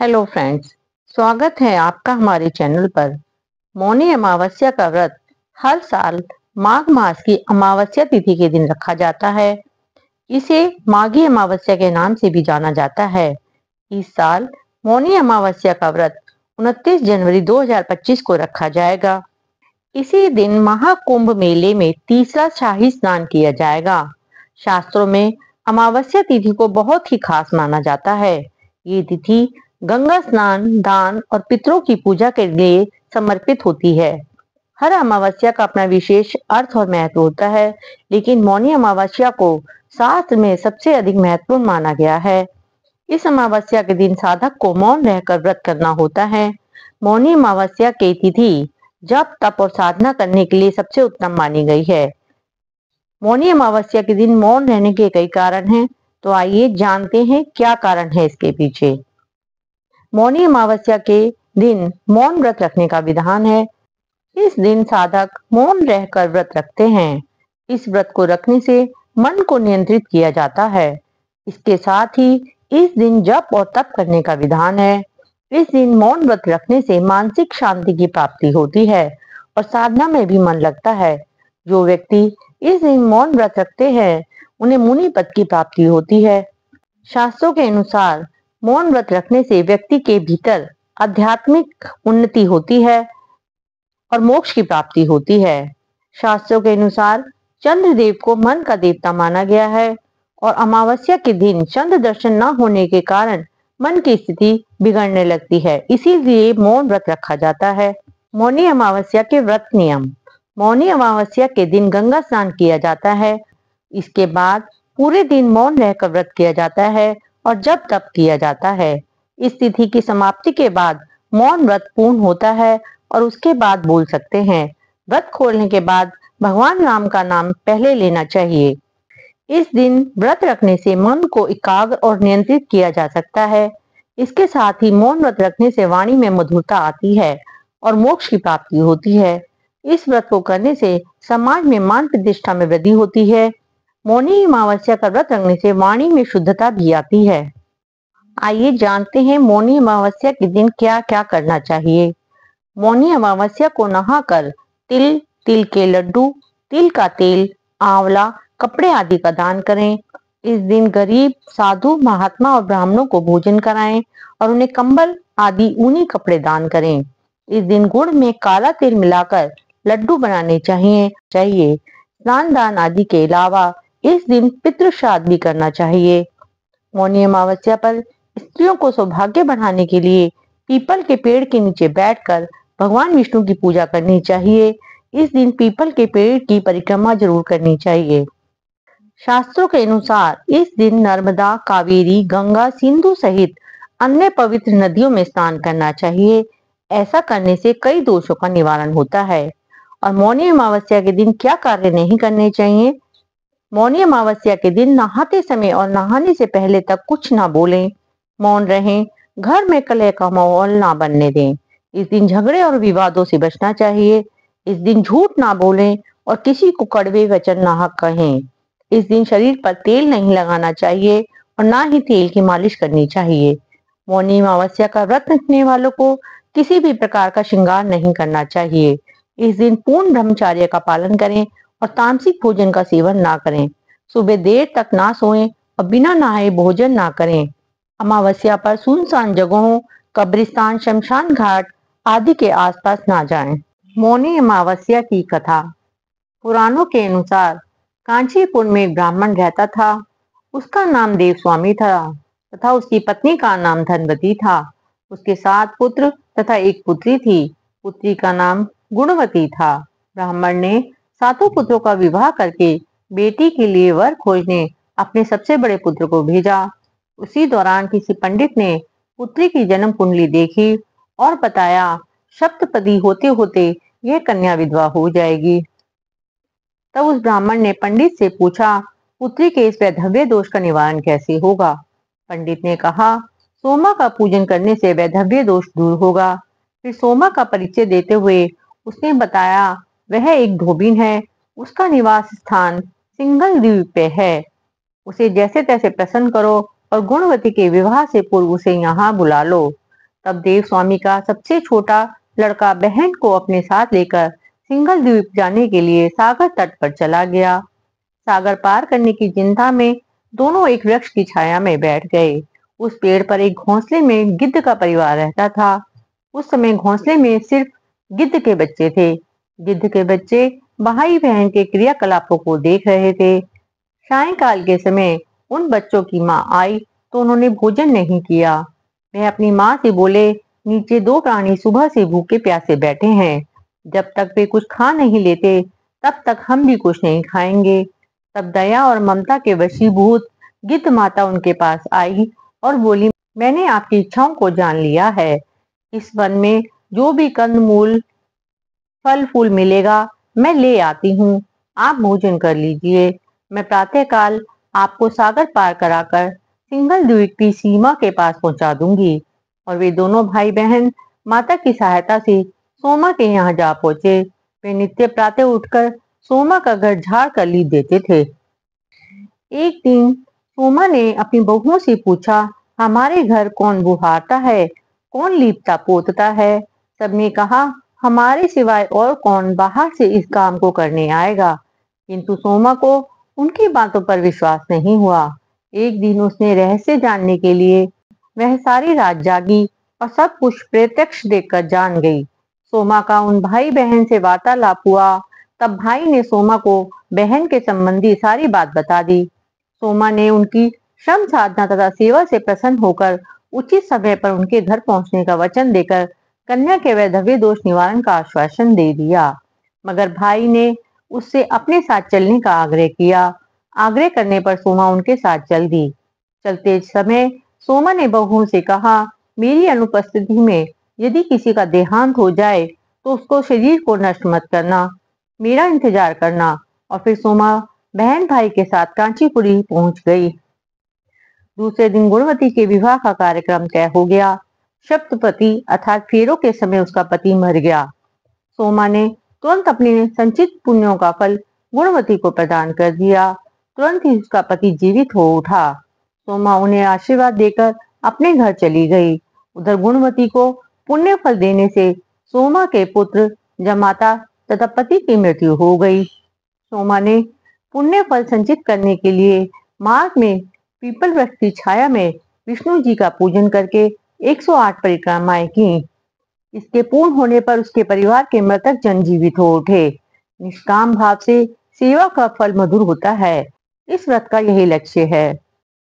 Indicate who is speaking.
Speaker 1: Hello friends, स्वागत है आपका हमारे चैनल पर। मौनी अमावस्या का व्रत हर साल माघ मास की अमावस्या तिथि के दिन रखा जाता है। इसे माघी अमावस्या के नाम से भी जाना जाता है। इस साल मौनी अमावस्या का व्रत 29 जनवरी 2025 को रखा जाएगा। इसी दिन महाकुंभ मेले में तीसरा शाही स्नान किया जाएगा। शास्त्रों में अमावस्या तिथि को बहुत ही खास माना जाता है। ये तिथि गंगा स्नान, दान और पितरों की पूजा के लिए समर्पित होती है। हर अमावस्या का अपना विशेष अर्थ और महत्व होता है, लेकिन मौनी अमावस्या को शास्त्र में सबसे अधिक महत्वपूर्ण माना गया है। इस अमावस्या के दिन साधक को मौन रहकर व्रत करना होता है। मौनी अमावस्या की तिथि जप, तप और साधना करने के लिए सबसे उत्तम मानी गई है। मौनी अमावस्या के दिन मौन रहने के कई कारण हैं, तो आइए जानते हैं क्या कारण है इसके पीछे। मौनी अमावस्या के दिन मौन व्रत रखने का विधान है। इस दिन साधक मौन रहकर व्रत रखते हैं। इस व्रत को रखने से मन को नियंत्रित किया जाता है। इसके साथ ही इस दिन जप और तप करने का विधान है। इस दिन मौन व्रत रखने से मानसिक शांति की प्राप्ति होती है और साधना में भी मन लगता है। जो व्यक्ति इस दिन मौन व्रत रखते हैं, उन्हें मुनि पद की प्राप्ति होती है। शास्त्रों के अनुसार मौन व्रत रखने से व्यक्ति के भीतर आध्यात्मिक उन्नति होती है और मोक्ष की प्राप्ति होती है। शास्त्रों के अनुसार चंद्रदेव को मन का देवता माना गया है और अमावस्या के दिन चंद्र दर्शन न होने के कारण मन की स्थिति बिगड़ने लगती है, इसीलिए मौन व्रत रखा जाता है। मौनी अमावस्या के व्रत नियम। मौनी अमावस्या के दिन गंगा स्नान किया जाता है। इसके बाद पूरे दिन मौन रहकर व्रत किया जाता है और जप तप किया जाता है। इस तिथि की समाप्ति के बाद मौन व्रत पूर्ण होता है और उसके बाद बोल सकते हैं। व्रत खोलने के बाद भगवान राम का नाम पहले लेना चाहिए। इस दिन व्रत रखने से मन को एकाग्र और नियंत्रित किया जा सकता है। इसके साथ ही मौन व्रत रखने से वाणी में मधुरता आती है और मोक्ष की प्राप्ति होती है। इस व्रत को करने से समाज में मान प्रतिष्ठा में वृद्धि होती है। मौनी अमावस्या का व्रत रखने से वाणी में शुद्धता भी आती है। आइए जानते हैं मौनी अमावस्या के दिन क्या क्या करना चाहिए। मौनी अमावस्या को नहाकर तिल, तिल के लड्डू, तिल का तेल, आंवला, कपड़े आदि का दान करें। इस दिन गरीब, साधु, महात्मा और ब्राह्मणों को भोजन कराएं और उन्हें कंबल आदि ऊनी कपड़े दान करें। इस दिन गुड़ में काला तिल मिलाकर लड्डू बनाने चाहिए। स्नान दान आदि के अलावा इस दिन पितृ श्राद्ध भी करना चाहिए। मौनी अमावस्या पर स्त्रियों को सौभाग्य बढ़ाने के लिए पीपल के पेड़ के नीचे बैठकर भगवान विष्णु की पूजा करनी चाहिए। इस दिन पीपल के पेड़ की परिक्रमा जरूर करनी चाहिए। शास्त्रों के अनुसार इस दिन नर्मदा, कावेरी, गंगा, सिंधु सहित अन्य पवित्र नदियों में स्नान करना चाहिए। ऐसा करने से कई दोषों का निवारण होता है। और मौनी अमावस्या के दिन क्या कार्य नहीं करने चाहिए। मौनी अमावस्या के दिन नहाते समय और नहाने से पहले तक कुछ ना बोलें, मौन रहें, घर में कलह का माहौल ना बनने दें। इस दिन झगड़े और विवादों से बचना चाहिए। इस दिन झूठ ना बोलें और किसी को कड़वे वचन ना कहें। इस दिन शरीर पर तेल नहीं लगाना चाहिए और ना ही तेल की मालिश करनी चाहिए। मौनी अमावस्या का व्रत रखने वालों को किसी भी प्रकार का श्रृंगार नहीं करना चाहिए। इस दिन पूर्ण ब्रह्मचर्य का पालन करें और तामसिक भोजन का सेवन ना करें। सुबह देर तक ना सोएं और बिना नहाए भोजन ना करें। अमावस्या पर सुनसान जगहों, कब्रिस्तान, शमशान घाट आदि के आसपास ना जाएं। मौनी अमावस्या की कथा। पुराणों के अनुसार कांचीपुर में एक ब्राह्मण रहता था। उसका नाम देवस्वामी था तथा उसकी पत्नी का नाम धनवती था। उसके 7 पुत्र तथा एक पुत्री थी। पुत्री का नाम गुणवती था। ब्राह्मण ने 7 पुत्रों का विवाह करके बेटी के लिए वर खोजने अपने सबसे बड़े पुत्र को भेजा। उसी दौरान किसी पंडित ने पुत्री की जन्म कुंडली देखी और बताया, सप्तपदी होते होते यह कन्या विधवा हो जाएगी। तब उस ब्राह्मण ने पंडित से पूछा, पुत्री के इस वैधव्य दोष का निवारण कैसे होगा। पंडित ने कहा, सोमा का पूजन करने से वैधव्य दोष दूर होगा। फिर सोमा का परिचय देते हुए उसने बताया, वह एक धोबिन है। उसका निवास स्थान सिंगल द्वीप पे है। उसे जैसे तैसे प्रसन्न करो और गुणवती के विवाह से पूर्व उसे यहाँ बुला लो। तब देव स्वामी का सबसे छोटा लड़का बहन को अपने साथ लेकर सिंघल द्वीप जाने के लिए सागर तट पर चला गया। सागर पार करने की चिंता में दोनों एक वृक्ष की छाया में बैठ गए। उस पेड़ पर एक घोंसले में गिद्ध का परिवार रहता था। उस समय घोंसले में सिर्फ गिद्ध के बच्चे थे। गिद्ध के बच्चे भाई बहन के क्रियाकलापों को देख रहे थे। सायंकाल के समय उन बच्चों की माँ आई तो उन्होंने भोजन नहीं किया। वह अपनी माँ से बोले, नीचे दो प्राणी सुबह से भूखे प्यासे बैठे हैं। जब तक वे कुछ खा नहीं लेते तब तक हम भी कुछ नहीं खाएंगे। तब दया और ममता के वशीभूत गिद्ध माता उनके पास आई और बोली, मैंने आपकी इच्छाओं को जान लिया है। इस वन में जो भी कंदमूल फल फूल मिलेगा मैं ले आती हूँ। आप भोजन कर लीजिए। मैं प्रातःकाल आपको सागर पार कराकर सिंघल द्वीप की सीमा के पास पहुंचा दूंगी। और वे दोनों भाई बहन माता की सहायता से सोमा के यहाँ जा पहुंचे। वे नित्य प्रातः उठकर सोमा का घर झाड़ कर लीप देते थे। एक दिन सोमा ने अपनी बहुओं से पूछा, हमारे घर कौन बुहारता है, कौन लीपता पोतता है? सबने कहा, हमारे सिवाय और कौन बाहर से इस काम को करने आएगा। किंतु सोमा को उनकी बातों पर विश्वास नहीं हुआ। एक दिन उसने रहस्य जानने के लिए वह सारी रात जागी और सब कुछ प्रत्यक्ष देखकर जान गई। सोमा का उन भाई बहन से वार्तालाप हुआ। तब भाई ने सोमा को बहन के संबंधी सारी बात बता दी। सोमा ने उनकी श्रम साधना तथा सेवा से प्रसन्न होकर उचित समय पर उनके घर पहुंचने का वचन देकर कन्या के वैधव्य दोष निवारण का आश्वासन दे दिया। मगर भाई ने उससे अपने साथ चलने का आग्रह किया। आग्रह करने पर सोमा उनके साथ चल दी। चलते समय सोमा ने बहुओं से कहा, मेरी अनुपस्थिति में यदि किसी का देहांत हो जाए तो उसको शरीर को नष्ट मत करना, मेरा इंतजार करना। और फिर सोमा बहन भाई के साथ कांचीपुरी पहुंच गई। दूसरे दिन गुणवती के विवाह का कार्यक्रम तय हो गया। सप्तपति अर्थात फेरों के समय उसका पति मर गया। सोमा ने तुरंत अपने संचित पुण्यों का फल गुणवती को प्रदान कर दिया। तुरंत ही उसका पति जीवित हो उठा। सोमा उन्हें आशीर्वाद देकर अपने घर चली गई। उधर गुणवती को पुण्य फल देने से सोमा के पुत्र जमाता तथा पति की मृत्यु हो गई। सोमा ने पुण्य फल संचित करने के लिए मार्ग में पीपल वृक्ष की छाया में विष्णु जी का पूजन करके 108 परिक्रमाएं की। इसके पूर्ण होने पर उसके परिवार के मृतक जन जीवित हो उठे। निष्काम भाव से सेवा का फल मधुर होता है। इस व्रत का यही लक्ष्य है।